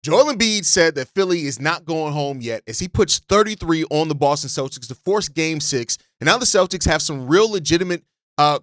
Joel Embiid said that Philly is not going home yet as he puts 33 on the Boston Celtics to force Game 6. And now the Celtics have some real legitimate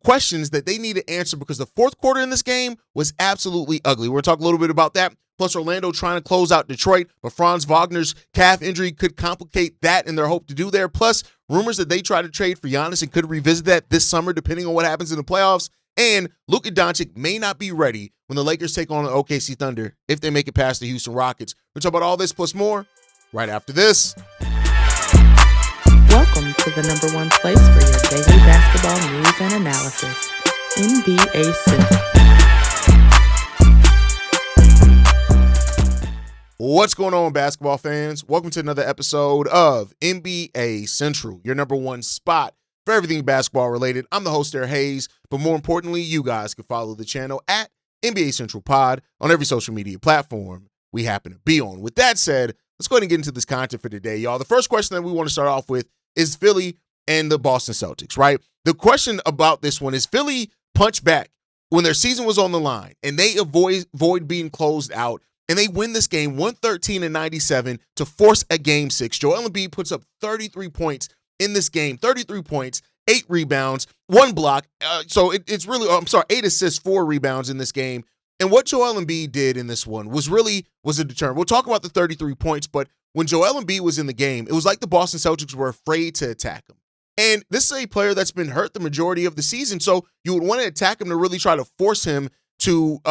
questions that they need to answer because the fourth quarter in this game was absolutely ugly. We're going to talk a little bit about that. Plus, Orlando trying to close out Detroit, but Franz Wagner's calf injury could complicate that in their hope to do there. Plus, rumors that they try to trade for Giannis and could revisit that this summer depending on what happens in the playoffs. And Luka Doncic may not be ready when the Lakers take on the OKC Thunder if they make it past the Houston Rockets. We'll talk about all this plus more right after this. Welcome to the number one place for your daily basketball news and analysis, NBA Central. What's going on, basketball fans? Welcome to another episode of NBA Central, your number one spot for everything basketball related. I'm the host there, Haize, but more importantly, you guys can follow the channel at NBA Central Pod on every social media platform we happen to be on. With that said, let's go ahead and get into this content for today, y'all. The first question that we want to start off with is Philly and the Boston Celtics, right? The question about this one is Philly punched back when their season was on the line and they avoid being closed out. And they win this game 113-97 to force a Game 6. Joel Embiid puts up 33 points in this game, 33 points, 8 rebounds, 1 block. It's really, 8 assists, 4 rebounds in this game. And what Joel Embiid did in this one was a deterrent. We'll talk about the 33 points, but when Joel Embiid was in the game, it was like the Boston Celtics were afraid to attack him. And this is a player that's been hurt the majority of the season, so you would want to attack him to really try to force him to,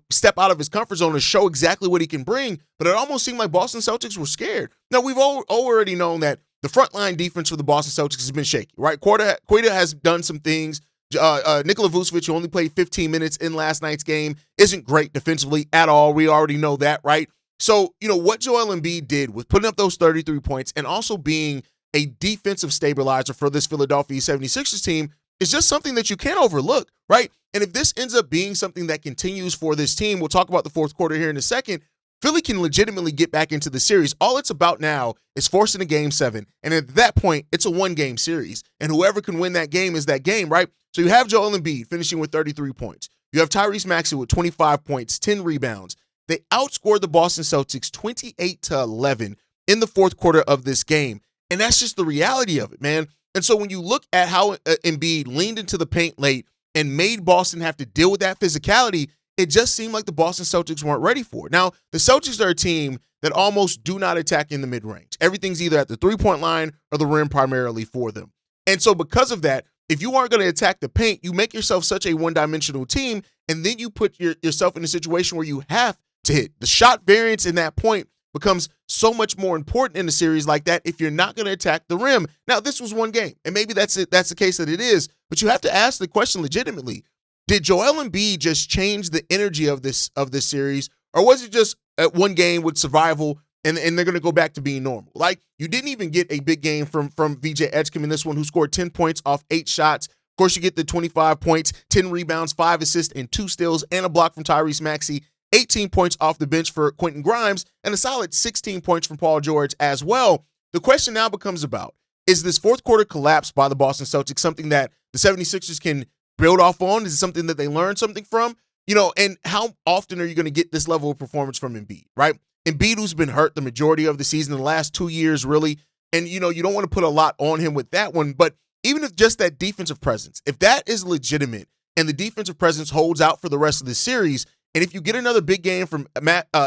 step out of his comfort zone and show exactly what he can bring. But it almost seemed like Boston Celtics were scared. Now, we've already known that the frontline defense for the Boston Celtics has been shaky, right? Queta has done some things. Nikola Vucevic, who only played 15 minutes in last night's game, isn't great defensively at all. We already know that, right? So, what Joel Embiid did with putting up those 33 points and also being a defensive stabilizer for this Philadelphia 76ers team is just something that you can't overlook, right? And if this ends up being something that continues for this team, we'll talk about the fourth quarter here in a second, Philly can legitimately get back into the series. All it's about now is forcing a Game 7. And at that point, it's a one-game series. And whoever can win that game is that game, right? So you have Joel Embiid finishing with 33 points. You have Tyrese Maxey with 25 points, 10 rebounds. They outscored the Boston Celtics 28-11 in the fourth quarter of this game. And that's just the reality of it, man. And so when you look at how Embiid leaned into the paint late and made Boston have to deal with that physicality, it just seemed like the Boston Celtics weren't ready for it. Now, the Celtics are a team that almost do not attack in the mid-range. Everything's either at the three-point line or the rim primarily for them. And so because of that, if you aren't going to attack the paint, you make yourself such a one-dimensional team, and then you put yourself in a situation where you have to hit. The shot variance in that point becomes so much more important in a series like that if you're not going to attack the rim. Now, this was one game, and maybe that's it. That's the case that it is, but you have to ask the question legitimately. Did Joel Embiid just change the energy of this series, or was it just one game with survival and they're going to go back to being normal? Like, you didn't even get a big game from VJ Edgecombe in this one, who scored 10 points off 8 shots. Of course, you get the 25 points, 10 rebounds, 5 assists, and 2 steals, and a block from Tyrese Maxey. 18 points off the bench for Quentin Grimes, and a solid 16 points from Paul George as well. The question now becomes about, is this fourth quarter collapse by the Boston Celtics something that the 76ers can build off on? Is it something that they learn something from? And how often are you going to get this level of performance from Embiid, right? Embiid, who's been hurt the majority of the season, the last 2 years, really. And, you don't want to put a lot on him with that one, but even if just that defensive presence, if that is legitimate and the defensive presence holds out for the rest of the series, and if you get another big game from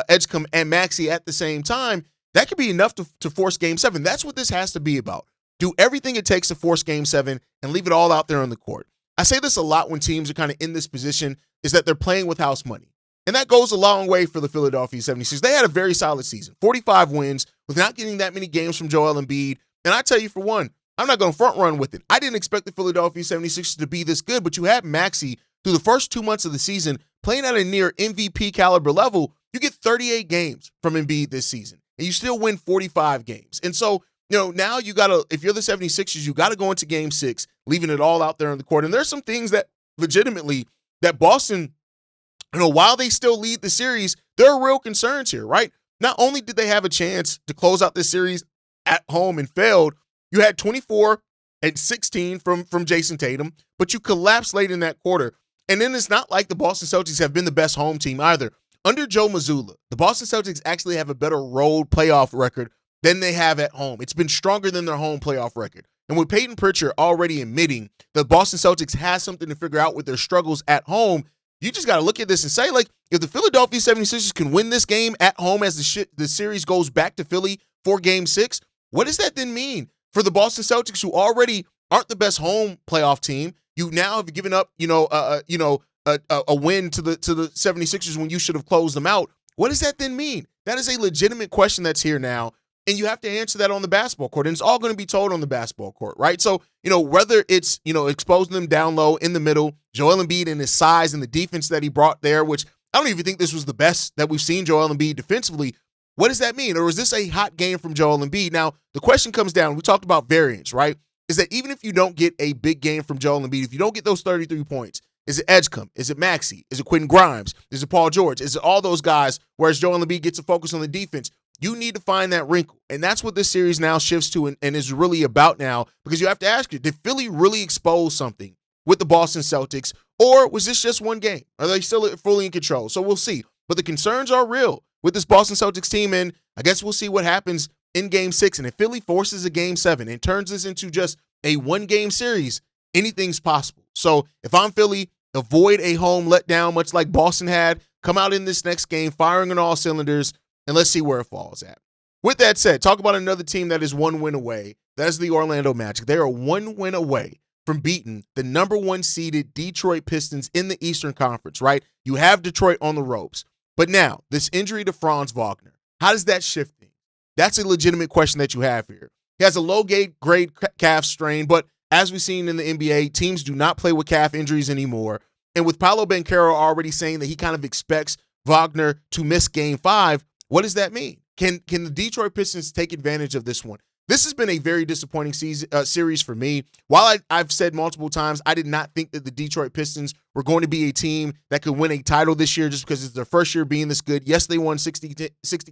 Edgecombe and Maxey at the same time, that could be enough to force Game 7. That's what this has to be about. Do everything it takes to force Game 7 and leave it all out there on the court. I say this a lot when teams are kind of in this position, is that they're playing with house money. And that goes a long way for the Philadelphia 76ers. They had a very solid season, 45 wins, with not getting that many games from Joel Embiid. And I tell you, for one, I'm not going to front run with it. I didn't expect the Philadelphia 76ers to be this good, but you had Maxey through the first 2 months of the season playing at a near MVP caliber level. You get 38 games from Embiid this season, and you still win 45 games. And so, now you got to, if you're the 76ers, you got to go into Game 6, leaving it all out there on the court. And there's some things that legitimately that Boston, while they still lead the series, there are real concerns here, right? Not only did they have a chance to close out this series at home and failed, you had 24 and 16 from Jason Tatum, but you collapsed late in that quarter. And then it's not like the Boston Celtics have been the best home team either. under Joe Mazzulla, the Boston Celtics actually have a better road playoff record than they have at home. It's been stronger than their home playoff record. And with Peyton Pritchard already admitting the Boston Celtics has something to figure out with their struggles at home, you just got to look at this and say, like, if the Philadelphia 76ers can win this game at home as the series goes back to Philly for Game 6, what does that then mean for the Boston Celtics, who already aren't the best home playoff team? You now have given up, a win to the 76ers when you should have closed them out. What does that then mean? That is a legitimate question that's here now, and you have to answer that on the basketball court, and it's all going to be told on the basketball court, right? So, whether it's, exposing them down low in the middle, Joel Embiid and his size and the defense that he brought there, which I don't even think this was the best that we've seen Joel Embiid defensively. What does that mean? Or is this a hot game from Joel Embiid? Now, the question comes down, we talked about variance, right? Is that even if you don't get a big game from Joel Embiid, if you don't get those 33 points, is it Edgecombe? Is it Maxey? Is it Quentin Grimes? Is it Paul George? Is it all those guys, whereas Joel Embiid gets to focus on the defense? You need to find that wrinkle. And that's what this series now shifts to and is really about now, because you have to ask you, did Philly really expose something with the Boston Celtics, or was this just one game? Are they still fully in control? So we'll see. But the concerns are real with this Boston Celtics team, and I guess we'll see what happens in Game 6. And if Philly forces a Game 7 and turns this into just a one-game series, anything's possible. So if I'm Philly, avoid a home letdown, much like Boston had. Come out in this next game firing on all cylinders, and let's see where it falls at. With that said, talk about another team that is one win away. That is the Orlando Magic. They are one win away from beating the number 1 seeded Detroit Pistons in the Eastern Conference, right? You have Detroit on the ropes. But now, this injury to Franz Wagner, how does that shift things? That's a legitimate question that you have here. He has a low-grade calf strain, but as we've seen in the NBA, teams do not play with calf injuries anymore. And with Paolo Banchero already saying that he kind of expects Wagner to miss Game 5, what does that mean? Can the Detroit Pistons take advantage of this one? This has been a very disappointing series for me. While I've said multiple times, I did not think that the Detroit Pistons were going to be a team that could win a title this year just because it's their first year being this good. Yes, they won 60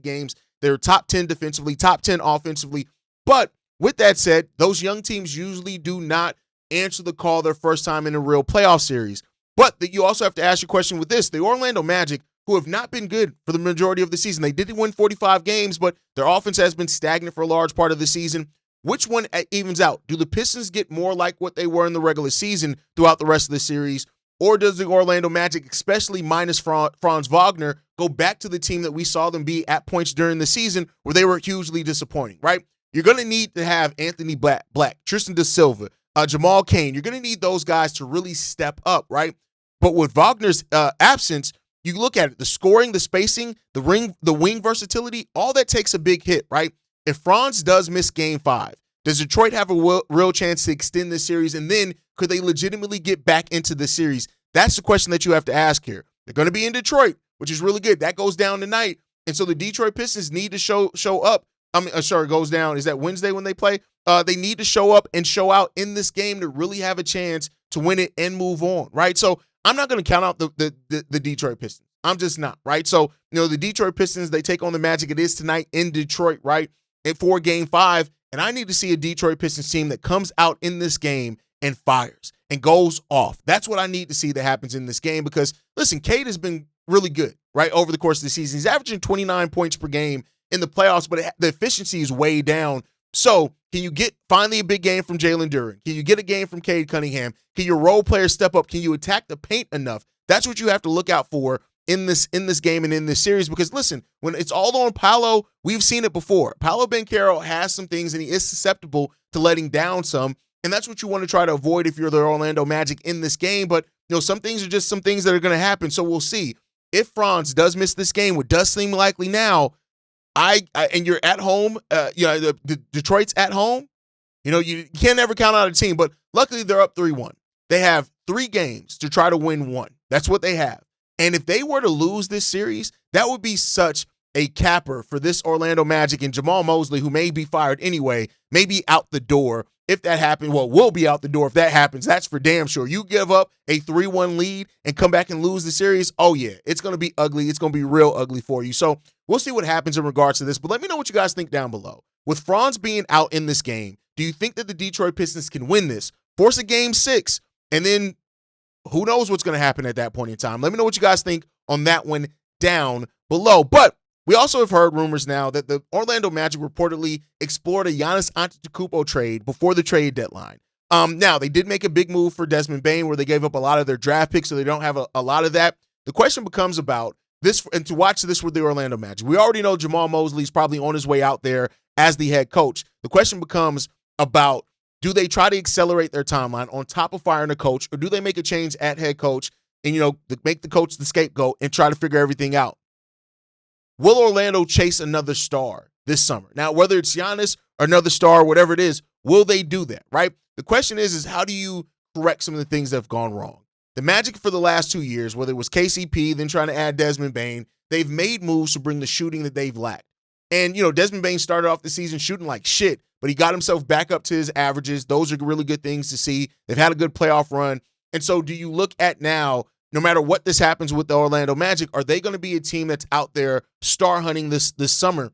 games. They're top 10 defensively, top 10 offensively. But with that said, those young teams usually do not answer the call their first time in a real playoff series. But you also have to ask your question with this. The Orlando Magic, who have not been good for the majority of the season. They did win 45 games, but their offense has been stagnant for a large part of the season. Which one evens out? Do the Pistons get more like what they were in the regular season throughout the rest of the series? Or does the Orlando Magic, especially minus Franz Wagner, go back to the team that we saw them be at points during the season where they were hugely disappointing, right? You're going to need to have Anthony Black, Tristan da Silva, Jamal Cain. You're going to need those guys to really step up, right? But with Wagner's absence, you look at it, the scoring, the spacing, the wing versatility, all that takes a big hit, right? If Franz does miss Game 5, does Detroit have a real chance to extend this series? And then could they legitimately get back into the series? That's the question that you have to ask here. They're going to be in Detroit, which is really good. That goes down tonight. And so the Detroit Pistons need to show up. It goes down. Is that Wednesday when they play? They need to show up and show out in this game to really have a chance to win it and move on, right? So I'm not going to count out the Detroit Pistons. I'm just not, right? So, the Detroit Pistons, they take on the Magic. It is tonight in Detroit, right? For Game 5. And I need to see a Detroit Pistons team that comes out in this game and fires and goes off. That's what I need to see that happens in this game because, listen, Cade has been really good, right, over the course of the season. He's averaging 29 points per game in the playoffs, but the efficiency is way down. So can you get finally a big game from Jalen Duren? Can you get a game from Cade Cunningham? Can your role players step up? Can you attack the paint enough? That's what you have to look out for in this game and in this series because, listen, when it's all on Paolo, we've seen it before. Paolo Banchero has some things, and he is susceptible to letting down some, and that's what you want to try to avoid if you're the Orlando Magic in this game. But, some things are just some things that are going to happen, so we'll see. If Franz does miss this game, what does seem likely now, and you're at home, the Detroit's at home, you can't ever count out a team, but luckily they're up 3-1. They have 3 games to try to win 1. That's what they have. And if they were to lose this series, that would be such a capper for this Orlando Magic, and Jamal Mosley, who may be fired anyway, may be out the door if that happens. Well, will be out the door if that happens. That's for damn sure. You give up a 3-1 lead and come back and lose the series, oh yeah, it's going to be ugly. It's going to be real ugly for you. So we'll see what happens in regards to this, but let me know what you guys think down below. With Franz being out in this game, do you think that the Detroit Pistons can win this, force a Game 6, and then who knows what's going to happen at that point in time? Let me know what you guys think on that one down below. But we also have heard rumors now that the Orlando Magic reportedly explored a Giannis Antetokounmpo trade before the trade deadline. Now, they did make a big move for Desmond Bane where they gave up a lot of their draft picks, so they don't have a lot of that. The question becomes about this, and to watch this with the Orlando Magic. We already know Jamal Mosley's probably on his way out there as the head coach. The question becomes about, do they try to accelerate their timeline on top of firing a coach, or do they make a change at head coach and, make the coach the scapegoat and try to figure everything out? Will Orlando chase another star this summer? Now, whether it's Giannis or another star, whatever it is, will they do that, right? The question is how do you correct some of the things that have gone wrong? The Magic for the last 2 years, whether it was KCP, then trying to add Desmond Bane, they've made moves to bring the shooting that they've lacked. And, Desmond Bane started off the season shooting like shit, but he got himself back up to his averages. Those are really good things to see. They've had a good playoff run. And so do you look at now, no matter what this happens with the Orlando Magic, are they going to be a team that's out there star hunting this summer?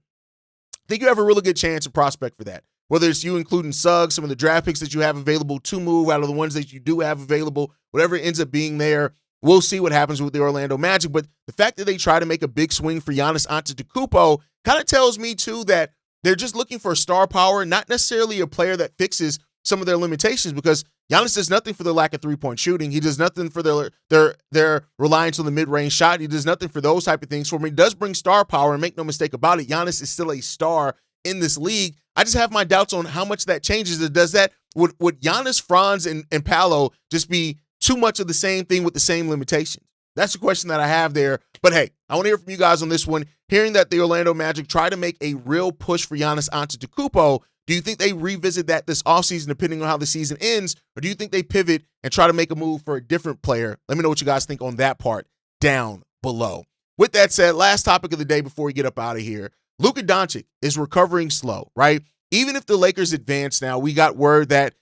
I think you have a really good chance of prospect for that. Whether it's you including Suggs, some of the draft picks that you have available to move out of the ones that you do have available, whatever ends up being there, we'll see what happens with the Orlando Magic. But the fact that they try to make a big swing for Giannis Antetokounmpo kind of tells me, too, that they're just looking for star power, not necessarily a player that fixes some of their limitations, because Giannis does nothing for their lack of three-point shooting. He does nothing for their reliance on the mid-range shot. He does nothing for those type of things. For him, he does bring star power, and make no mistake about it, Giannis is still a star in this league. I just have my doubts on how much that changes. Does that, would Giannis, Franz, and Paolo just be too much of the same thing with the same limitations? That's the question that I have there. But hey, I want to hear from you guys on this one. Hearing that the Orlando Magic try to make a real push for Giannis Antetokounmpo, do you think they revisit that this offseason depending on how the season ends, or do you think they pivot and try to make a move for a different player? Let me know what you guys think on that part down below. With that said, last topic of the day before we get up out of here. Luka Doncic is recovering slow, right? Even if the Lakers advance now, we got word that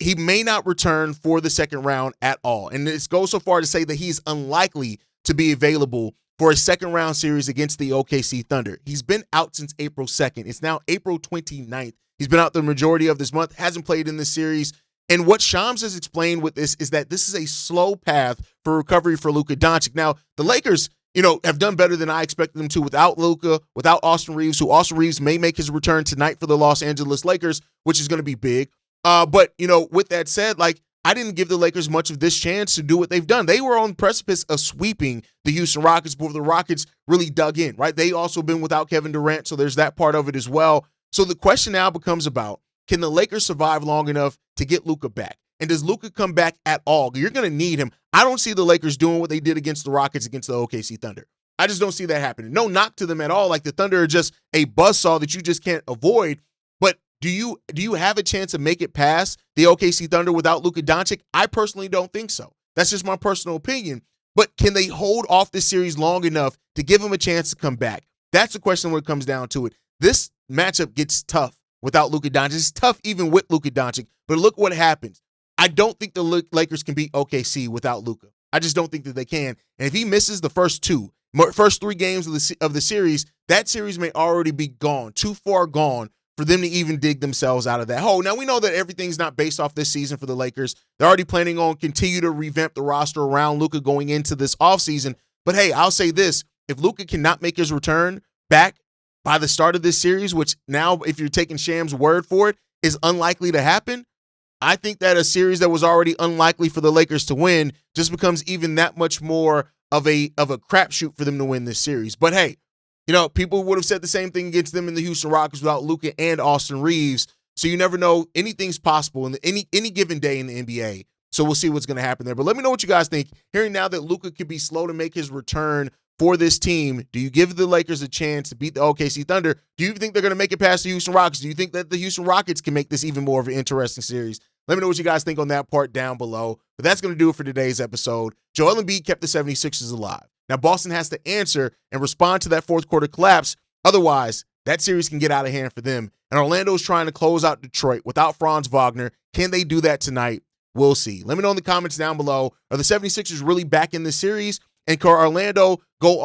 he may not return for the second round at all. And this goes so far to say that he's unlikely to be available for a second round series against the OKC Thunder. He's been out since April 2nd. It's now April 29th. He's been out the majority of this month, hasn't played in this series. And what Shams has explained with this is that this is a slow path for recovery for Luka Doncic. Now, the Lakers, have done better than I expected them to without Luka, without Austin Reeves, who Austin Reeves may make his return tonight for the Los Angeles Lakers, which is going to be big. But with that said, I didn't give the Lakers much of this chance to do what they've done. They were on the precipice of sweeping the Houston Rockets before the Rockets really dug in, right? They also been without Kevin Durant, so there's that part of it as well. So the question now becomes about, can the Lakers survive long enough to get Luka back? And does Luka come back at all? You're going to need him. I don't see the Lakers doing what they did against the Rockets against the OKC Thunder. I just don't see that happening. No knock to them at all. The Thunder are just a buzzsaw that you just can't avoid. But do you have a chance to make it past the OKC Thunder without Luka Doncic? I personally don't think so. That's just my personal opinion. But can they hold off this series long enough to give him a chance to come back? That's the question when it comes down to it. This matchup gets tough without Luka Doncic. It's tough even with Luka Doncic. But look what happens. I don't think the Lakers can beat OKC without Luka. I just don't think that they can. And if he misses the first 3 games of the series, that series may already be gone, too far gone for them to even dig themselves out of that hole. Now, we know that everything's not based off this season for the Lakers. They're already planning on continue to revamp the roster around Luka going into this offseason. But hey, I'll say this. If Luka cannot make his return back by the start of this series, which now, if you're taking Sham's word for it, is unlikely to happen, I think that a series that was already unlikely for the Lakers to win just becomes even that much more of a crapshoot for them to win this series. But hey, people would have said the same thing against them in the Houston Rockets without Luka and Austin Reeves. So you never know. Anything's possible in any given day in the NBA. So we'll see what's going to happen there. But let me know what you guys think. Hearing now that Luka could be slow to make his return for this team, do you give the Lakers a chance to beat the OKC Thunder? Do you think they're going to make it past the Houston Rockets? Do you think that the Houston Rockets can make this even more of an interesting series? Let me know what you guys think on that part down below. But that's going to do it for today's episode. Joel Embiid kept the 76ers alive. Now, Boston has to answer and respond to that fourth quarter collapse. Otherwise, that series can get out of hand for them. And Orlando's trying to close out Detroit without Franz Wagner. Can they do that tonight? We'll see. Let me know in the comments down below. Are the 76ers really back in this series? And can Orlando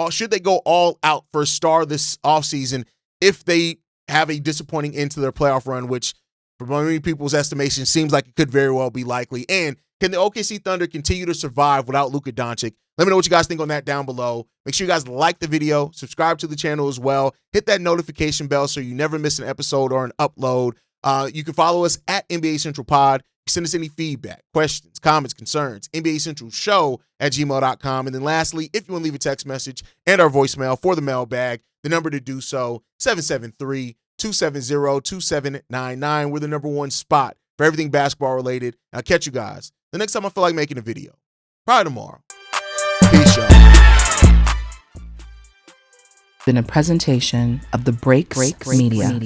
should they go all out for a star this offseason if they have a disappointing end to their playoff run, which for many people's estimation seems like it could very well be likely? And Can the OKC Thunder continue to survive without Luka Doncic? Let me know what you guys think on that down below. Make sure you guys like the video, subscribe to the channel as well. Hit that notification bell so you never miss an episode or an upload. You can follow us at NBA Central Pod. Send us any feedback, questions, comments, concerns, NBA Central Show at gmail.com. And then lastly, if you want to leave a text message and our voicemail for the mailbag, the number to do so, 773-270-2799. We're the #1 spot for everything basketball related. I'll catch you guys the next time I feel like making a video. Probably tomorrow. Peace, y'all. Been a presentation of the Breaks Media.